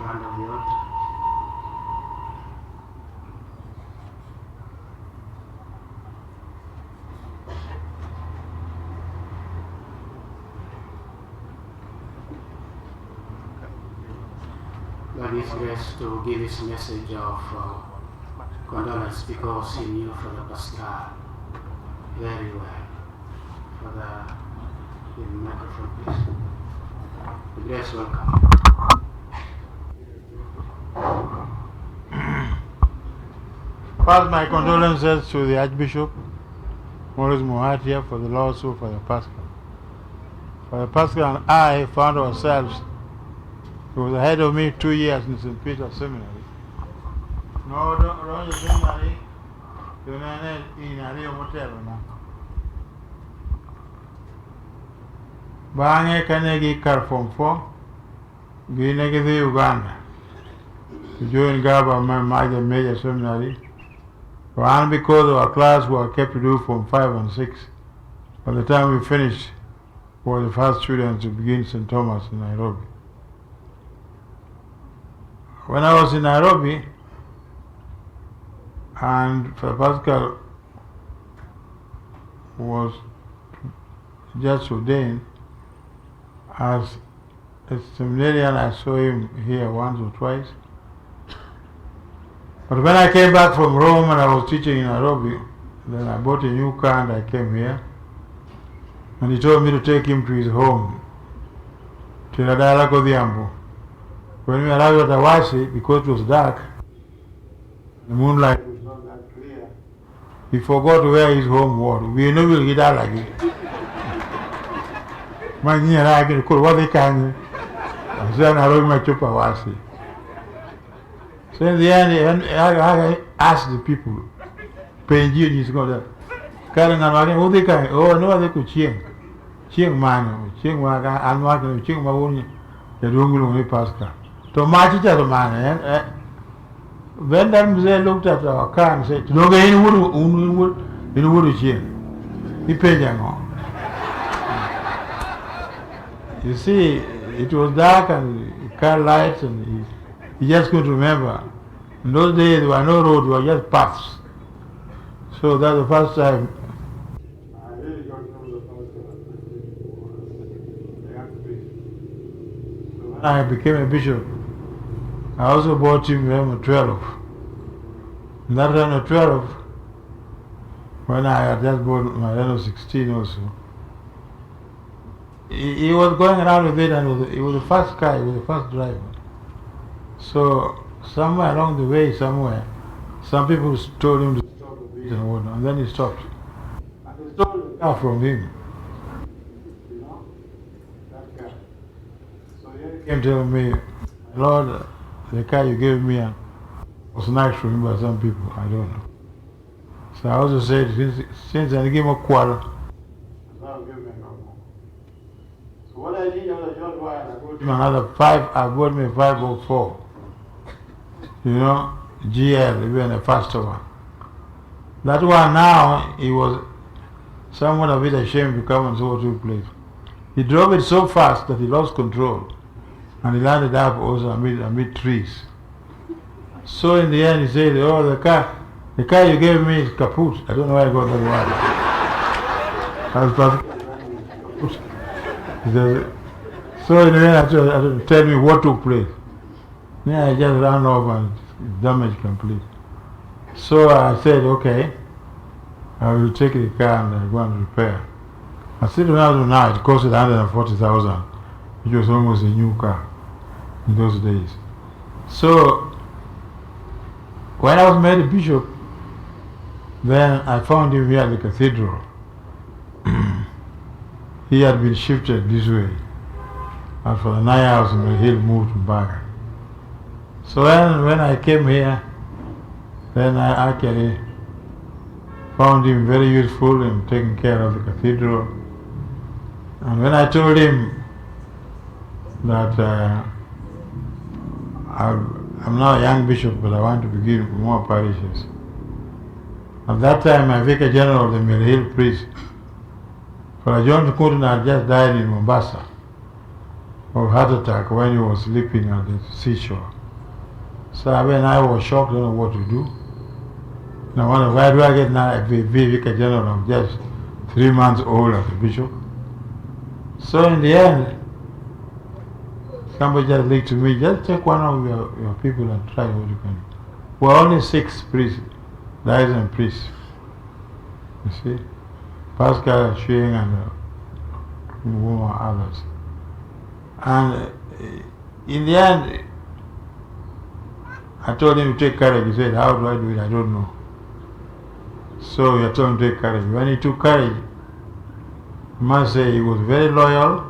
front of the altar. God is blessed to give his message of condolence because he knew Father Paschal very well. Father, the microphone, please. The grace, welcome. Pass my condolences to the Archbishop, Maurice Muhatia, for the lawsuit for the Paschal. Father Paschal and I found ourselves, he was ahead of me 2 years in St. Peter's Seminary. No, don't seminary, you're in a real hotel now. Bange Kanegi Form 4, Ginegi Uganda. To join Gaba major seminary. And because of our class we were kept to do Form 5 and 6. By the time we finished, we were the first students to begin St. Thomas in Nairobi. When I was in Nairobi, and Father Paschal was just ordained as a seminarian, I saw him here once or twice. But when I came back from Rome and I was teaching in Nairobi, then I bought a new car and I came here. And he told me to take him to his home, Tiradala Kodhiambo. When we arrived at Awasi, because it was dark, the moonlight was not that clear, he forgot where his home was. We knew we'll get out like it. I could what they can. I said, I wrote my trip Awasi. So in the end, I asked the people, Penji is going to carrying on walking, what they can, oh, no, they could ching man, ching waga, and walking, ching my own, the room Pascal. To my teacher, man, when they looked at our car and said, no, in wood, ching. He paid them on. You see, it was dark and car lights, and he just couldn't remember. In those days, there were no roads, there were just paths. So that's the first time I really got to know the So when I became a bishop, I also bought him when 12. And that time at 12, when I had just bought my Renault 16 also, he was going around with it, and he was the first guy, he was the first driver. So somewhere along the way, some people told him to stop a bit and whatnot, and then he stopped. And they stole the car from him. You know, that car. So he came telling me, Lord, the car you gave me was nice for him by some people, I don't know. So I also said, since I gave him a quarter, I'll give him no more. So what I did was just why I bought him another 5, I bought me a 504. You know, GL, even a faster one. That one now, he was somewhat a bit ashamed to come and so to place. He drove it so fast that he lost control, and he landed up also amid trees. So in the end he said, oh, the car you gave me is kaput. I don't know where I got that word. He said, so in the end I told, tell me what took place. Yeah, I just ran off and damage complete. So I said, okay, I will take the car and I go and repair. I still remember now, it costed 140,000, which was almost a new car in those days. So when I was made a bishop, then I found him here at the cathedral. He had been shifted this way, and for the 9 hours in the hill moved to Baga. So when I came here, then I actually found him very useful in taking care of the cathedral. And when I told him that I'm now a young bishop, but I want to begin more parishes. At that time, my Vicar General, the Hill priest, Father John Kutin, had just died in Mombasa. of heart attack when he was sleeping at the seashore. So when I was shocked, don't know what to do. And I wonder, why do I get now a Vicar General? I'm just 3 months old as a bishop. So in the end, somebody just leaked to me, just take one of your people and try what you can do. We're only 6 priests, licensed priests. You see? Paschal, Shuing, and others. And in the end, I told him to take courage. He said, how do I do it? I don't know. So I told him to take courage. When he took courage, I must say he was very loyal,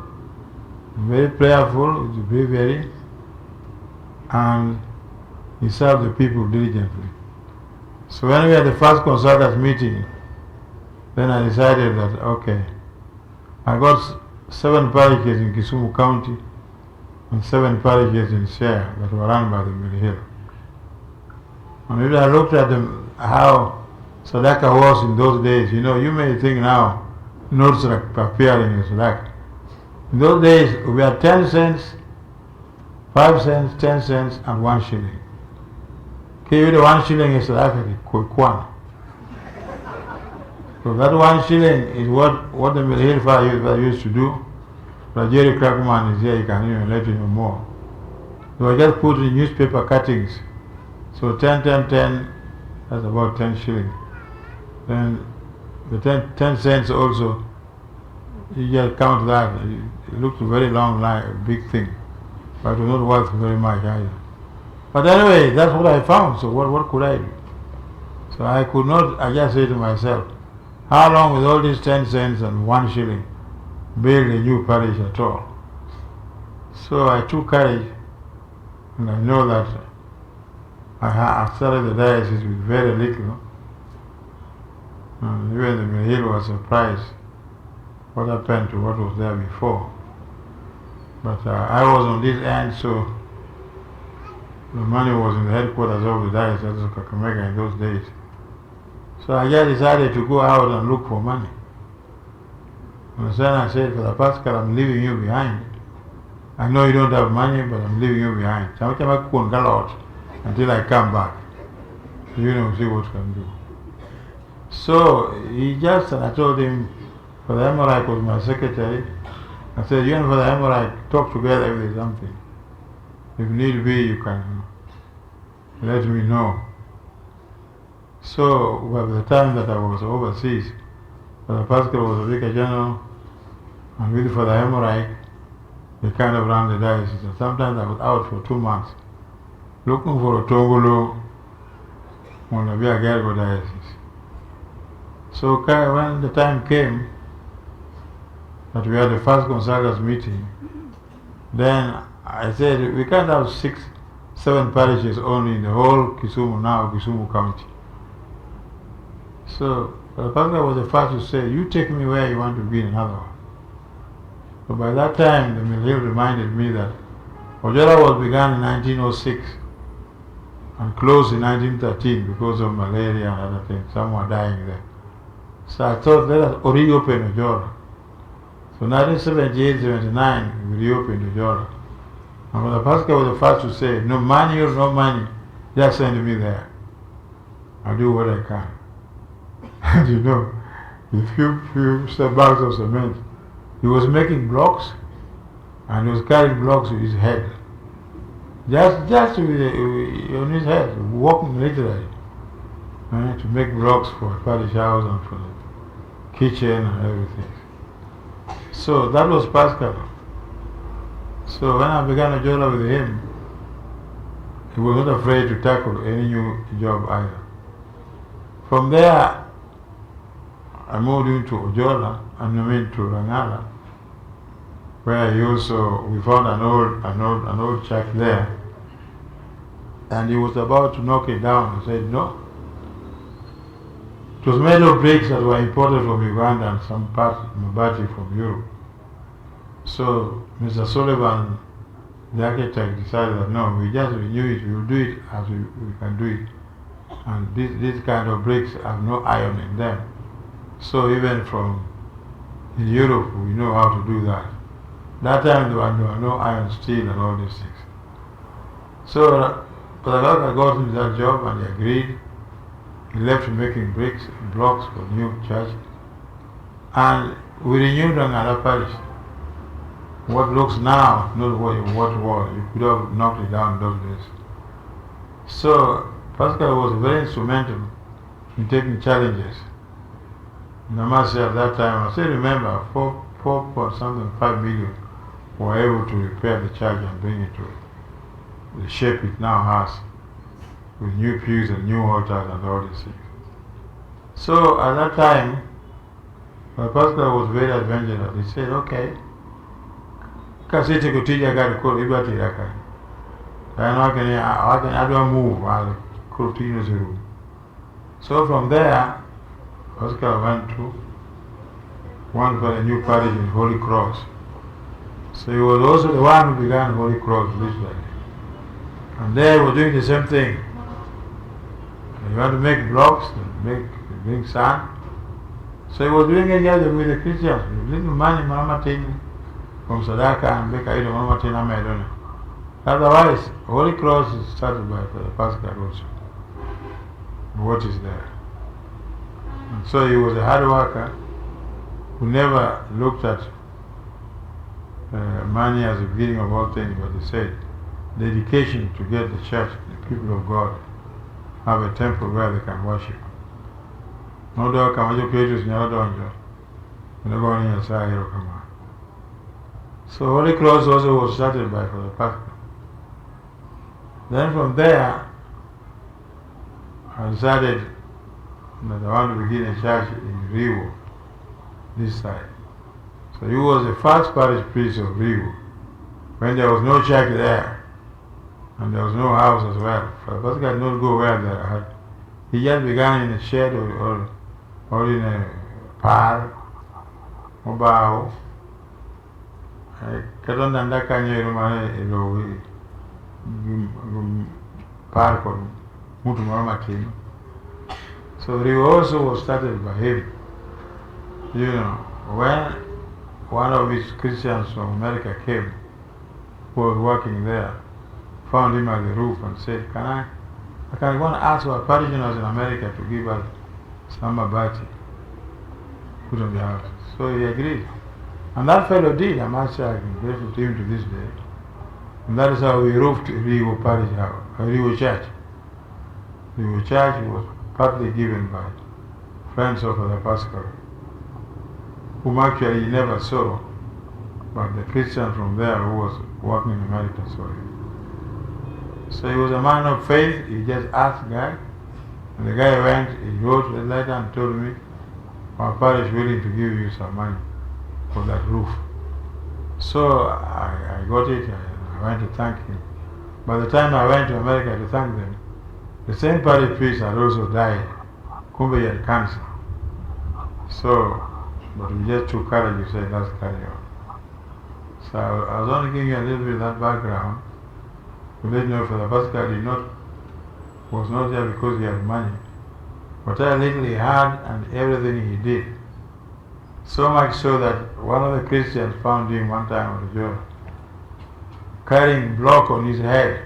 very prayerful, very, and he served the people diligently. So when we had the first consultants meeting, then I decided that, okay, I got 7 parishes in Kisumu County and 7 parishes in Share that were run by the Mill Hill. And if I looked at them, how Sadaka was in those days, you may think now notes are appearing in Sadaka. In those days, we had 10 cents, 5 cents, 10 cents, and 1 shilling. Okay, the 1 shilling is Sadaka, Kwan. So that 1 shilling is what the Mill Hill Father used to do. But Jerry Crackman is here, he can even let you know more. They were just put in newspaper cuttings. So 10, 10, 10, that's about 10 shillings. Then the 10 cents also, you just count that. It looks a very long line, a big thing. But it was not worth very much either. But anyway, that's what I found, so what could I do? So I could not, I just said to myself, how long with all these 10 cents and 1 shilling build a new parish at all? So I took courage, and I know that I started the diocese with very little. And even the Mill Hill was surprised what happened to what was there before. But I was on this end, so the money was in the headquarters of the diocese of Kakamega in those days. So I just decided to go out and look for money. And then I said, for the Paschal, I'm leaving you behind. I know you don't have money, but I'm leaving you behind. Until I come back. See what I can do. So he just, and I told him, for the Emerite was my secretary. I said, you and for the Emerite, talk together if there's something. If need be, you can let me know. So by the time that I was overseas, Father Paschal was a Vicar General, and with Father Emerite, they kind of ran the diocese. And sometimes I was out for 2 months, looking for a Togolo on the Biagargo diocese. So when the time came that we had the first consultants meeting, then I said, we can't have 6, 7 parishes only in the whole Kisumu County. So the pastor was the first to say, you take me where you want to be in another one. So by that time, the Mill Hill reminded me that Ojala was begun in 1906 and closed in 1913 because of malaria and other things. Some were dying there. So I thought, let us reopen Ojala. So 1978-79, we reopened Ojala. And when the pastor was the first to say, no money, just send me there. I'll do what I can. And a few bags of cement. He was making blocks, and he was carrying blocks with his head. Just on his head, walking literally, to make blocks for the parish house and for the kitchen and everything. So that was Paschal. So when I began a job with him, he was not afraid to tackle any new job either. From there, I moved into Ojola, to Rangala, where we found an old church there, and he was about to knock it down. I said, no. It was made of bricks that were imported from Uganda and some parts of Mabati from Europe. So Mr. Sullivan, the architect, decided that no, we knew it, we will do it as we can do it. And these kind of bricks have no iron in them. So even from in Europe, we know how to do that. That time there were no iron, steel and all these things. So Paschal got him that job and he agreed. He left making bricks and blocks for new church. And we renewed another parish. What looks now, not what it was. You could have knocked it down those days. So Paschal was very instrumental in taking challenges. And I must say at that time, I still remember 4.5 million were able to repair the church and bring it to the shape it now has, with new pews and new altars and all these things. So at that time, my pastor was very adventurous. He said, okay, kasiti kutija gari ko ibati raka. I don't move while continue the room. So from there, Paschal went to one for a new parish in Holy Cross. So he was also the one who began Holy Cross literally. And there he was doing the same thing. He wanted to make blocks, bring sand. So he was doing it together with the Christians. Little money, Mama taking from Sadaka and make a Mama taking Amadona. Otherwise, Holy Cross is started by Paschal also. What is there? And so he was a hard worker who never looked at money as the beginning of all things, but he said dedication to get the church, the people of God, have a temple where they can worship. No doubt, so Holy Cross also was started by Father Paschal. Then from there, I decided that I want to begin a church in Rio, this side. So he was the first parish priest of Rio, when there was no church there, and there was no house as well. Father Paschal did not go where there had. He just began in a shed or in a park, or bow. Kadonda ndaka nyeruma ilo park or mutu mama team. So Rio also was started by him. You know, when one of his Christians from America came, who was working there, found him at the roof and said, I can go and ask our parishioners in America to give us some abati, put on the house. So he agreed. And that fellow did. I must say, I'm grateful to him to this day. And that is how we roofed Rio Parish House, Rio Church. Rio Church was partly given by friends of Father Paschal, whom actually he never saw, but the Christian from there who was working in America saw him. So he was a man of faith. He just asked the guy, and the guy went, he wrote the letter and told me, our parish is willing to give you some money for that roof. So I got it, I went to thank him. By the time I went to America to thank them, the same parish priest had also died. Kumbe had cancer. So, but we just took courage to say, let's carry on. So I was only giving you a little bit of that background to let you know Father Paschal was not there because he had money. Whatever little he had and everything he did. So much so that one of the Christians found him one time on the job, carrying a block on his head,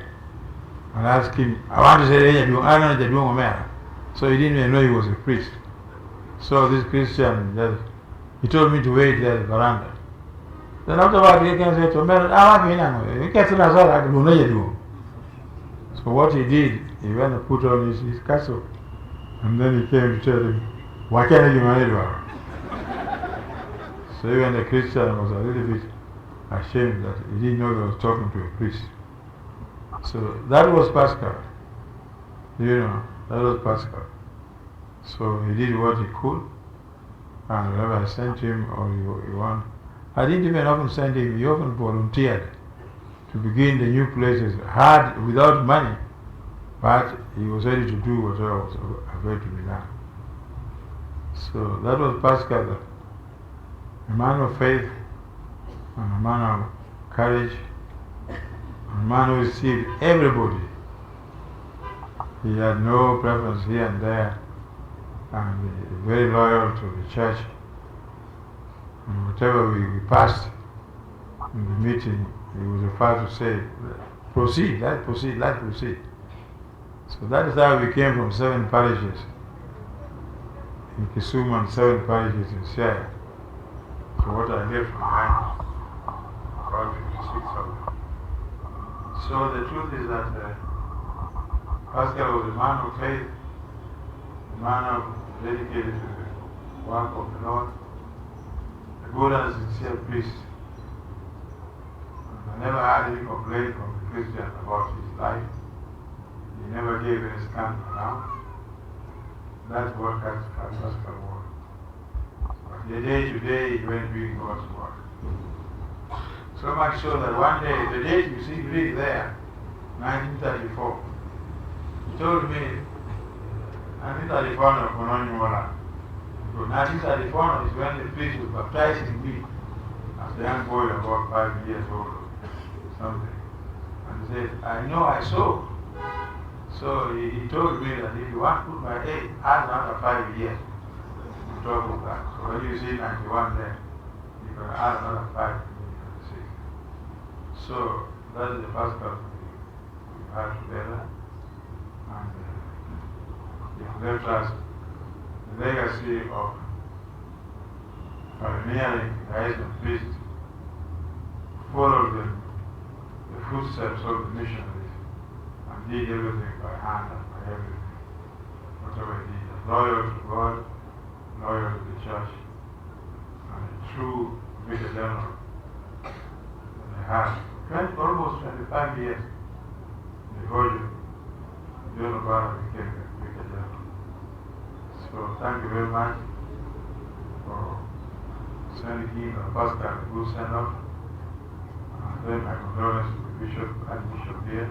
and asked him, I want to say, I don't know the doing a. So he didn't even know he was a priest. So this Christian, he told me to wait there at the veranda. Then afterwards he can say to me, you can't tell us all I can do. So what he did, he went and put on his castle. And then he came to tell him, why can't I do my head? So even the Christian was a little bit ashamed that he didn't know he was talking to a priest. So that was Paschal. You know, that was Paschal. So he did what he could. And whenever I sent him or he wanted, I didn't even often send him, he often volunteered to begin the new places, hard, without money. But he was ready to do whatever was going to be done. So that was Paschal, a man of faith, and a man of courage, and a man who received everybody. He had no preference here and there, and very loyal to the church. And whatever we passed, in the meeting, he was the first to say, proceed, let's proceed, let's proceed. So that is how we came from 7 parishes in Kisumu and 7 parishes in Siaya. So what I left behind, about 56 of them. So the truth is that Paschal was a man of faith, a man of dedicated to the work of the Lord, a good and sincere priest. I never had any complaint from the Christians about his life. He never gave any scandal around. That's what Paschal was. But the day to day he went doing God's work. So much so that one day, the date you see read there, 1934, he told me, 1934 of Olal. 1934 is when the priest was baptizing me as a young boy about 5 years old or something. And he said, I know I saw. So he told me that if you want to put my age, add another 5 years on top of that. So when you see 91 there, you can add another 5 to 6. So that is the Paschal we had together. And it left us the legacy of pioneering the Asian priest, followed the footsteps of the missionaries, and did everything by hand and by everything. Whatever he did, loyal to God, loyal to the church, and a true vicar general that they had. Almost 25 years before John Obama became the vicar general. So thank you very much for sending him a Paschal a good send-off. And then my condolences to the bishop and bishop here.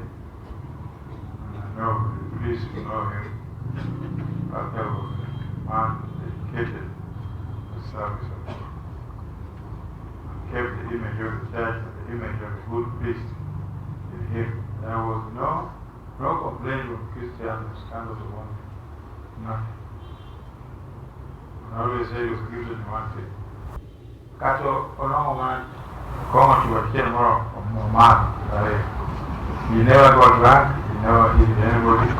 And I know the priest who know him. Paschal was a man dedicated to the service of God. And kept the image of the church and the image of a good priest in him. There was no complaint from Christians or scandals or one thing. Nothing. I always say he was gifted in one thing. Kato Onomo man, come to a more man. He never got drunk, he never hit anybody.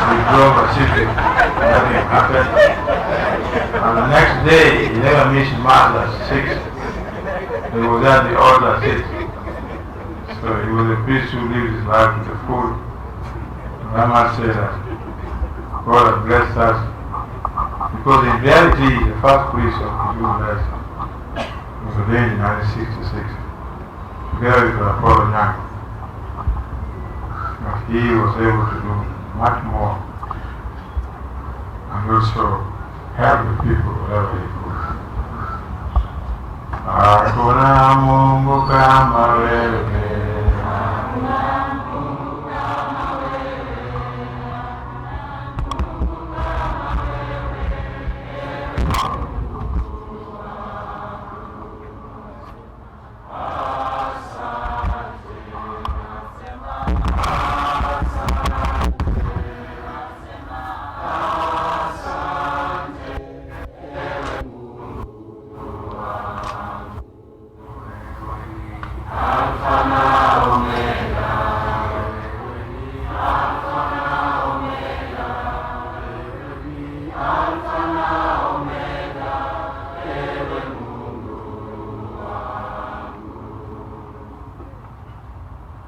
He drove a city, nothing happened. And the next day, he never missed mass at 6. He was at the altar at 6. So he was a priest who lived his life to the full. And I must say that God has blessed us. Because in reality, the first priest of the Jewish was ordained in 1966, together with Apollo Young. But he was able to do much more and also help the people wherever he could. Hakuna Mungu kama wewe.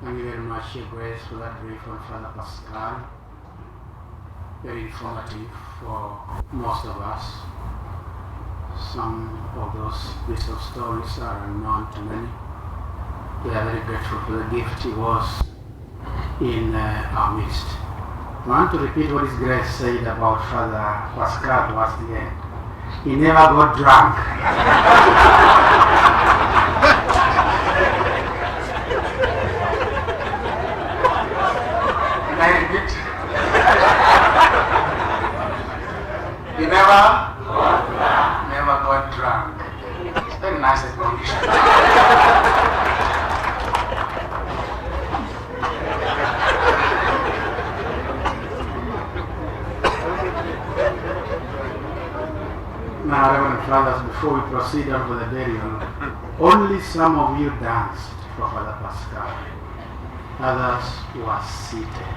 Thank you very much, Your Grace, for that brief on Father Paschal. Very informative for most of us. Some of those bits of stories are unknown to many. We are very grateful for the gift he was in our midst. I want to repeat what His Grace said about Father Paschal towards the end. He never got drunk. He never got drunk. It's very nice explanation. Now, Reverend fathers, before we proceed on to the burial, only some of you danced for Father Paschal. Others were seated.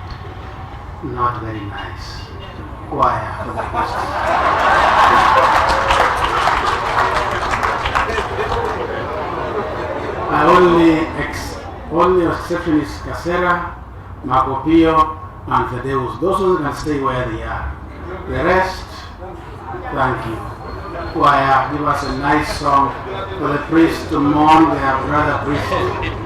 Not very nice. Choir for the question. Only exception is Casera, Macopio, and Thaddeus. Those ones can stay where they are. The rest, thank you. Choir, give us a nice song for the priest to mourn their brother priest.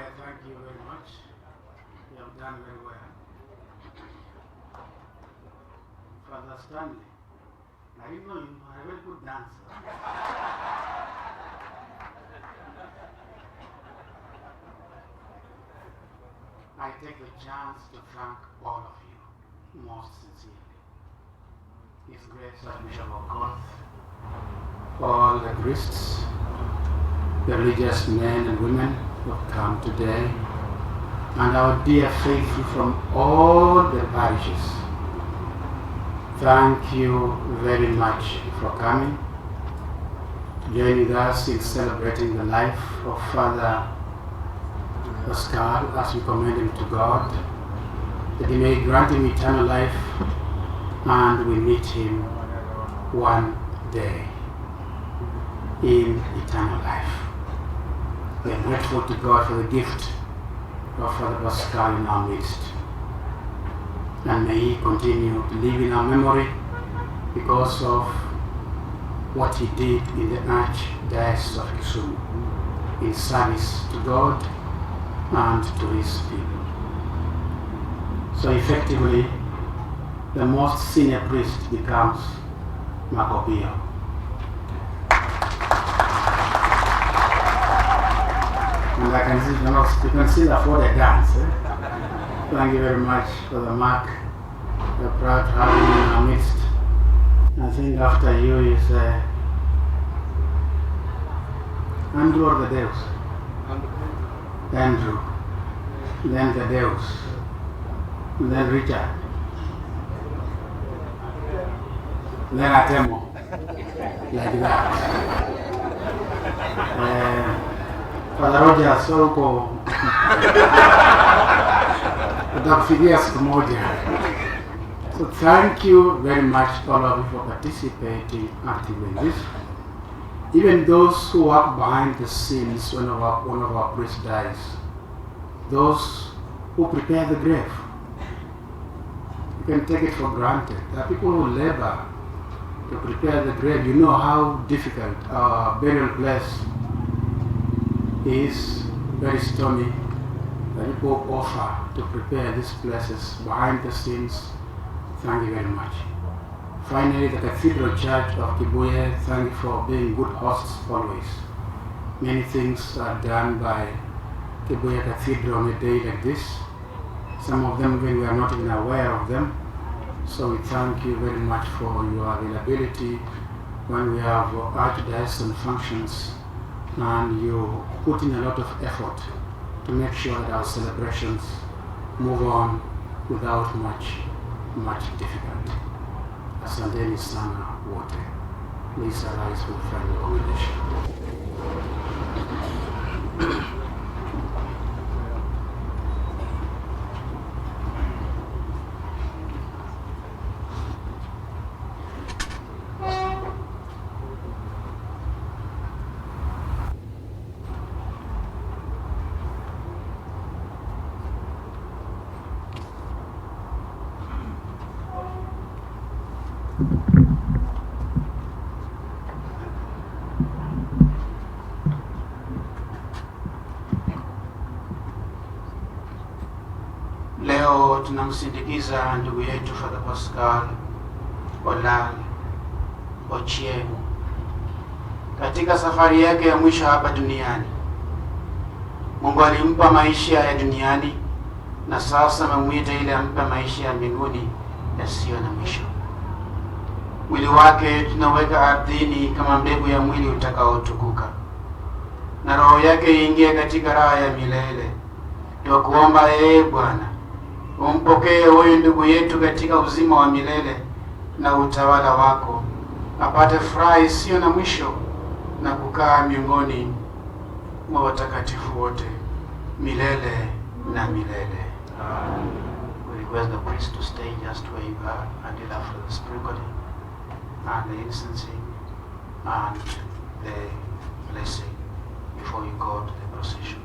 I thank you very much. You have done very well. Father Stanley, I didn't know you are a very good dancer. I take the chance to thank all of you most sincerely. His Grace Archbishop Okoth, all the priests, the religious men and women who have come today, and our dear faithful from all the parishes. Thank you very much for coming, joining us in celebrating the life of Father Paschal as we commend him to God, that he may grant him eternal life and we meet him one day in eternal life. We are grateful to God for the gift of Father Paschal in our midst. And may he continue to live in our memory because of what he did in the Archdiocese of Kisumu in service to God and to his people. So effectively, the most senior priest becomes Makopio. And I can see, you can still afford a dance. Thank you very much for the mark. We're proud to have you in our midst. I think after you is Andrew or the Deus? Andrew. Then the Deus. Then Richard. Then Atemo. Like that. Father Roger Soko. Utakufikia siku moja. So thank you very much all of you for participating actively in this. Even those who work behind the scenes when one of our priests dies, those who prepare the grave, you can take it for granted. There are people who labor to prepare the grave. You know how difficult our burial place is, very stony. The people offer to prepare these places behind the scenes. Thank you very much. Finally, the Cathedral Church of Kibuye, thank you for being good hosts always. Many things are done by Kibuye Cathedral on a day like this. Some of them we are not even aware of them. So we thank you very much for your availability when we have archdiocesan functions, and you put in a lot of effort to make sure that our celebrations move on without much difficulty. Asanteni sana wote. Please arise for the final commendation. Leo tunamsindikiza ndugu yetu Father Paschal Olal Ochieng katika safari yake ya mwisho hapa duniani. Mungu alimpa maisha ya duniani na sasa amemwita ili ampe maisha ya mbinguni yasiyo na mwisho. Mwili wake tunaweka ardhini kama mbegu ya mwili utakaotukuka, na roho yake iingie katika raha ya milele. Tukuomba Bwana, umpokee huyu ndugu yetu katika uzima wa milele na utawala wako, apate furaha isiyo na mwisho na kukaa miongoni mwa watakatifu wote milele na milele. We request the priest to stay just where you are until after the sprinkling and the incensing and the blessing before you go to the procession.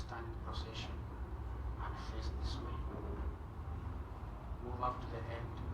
stand procession and face this way. Move up to the end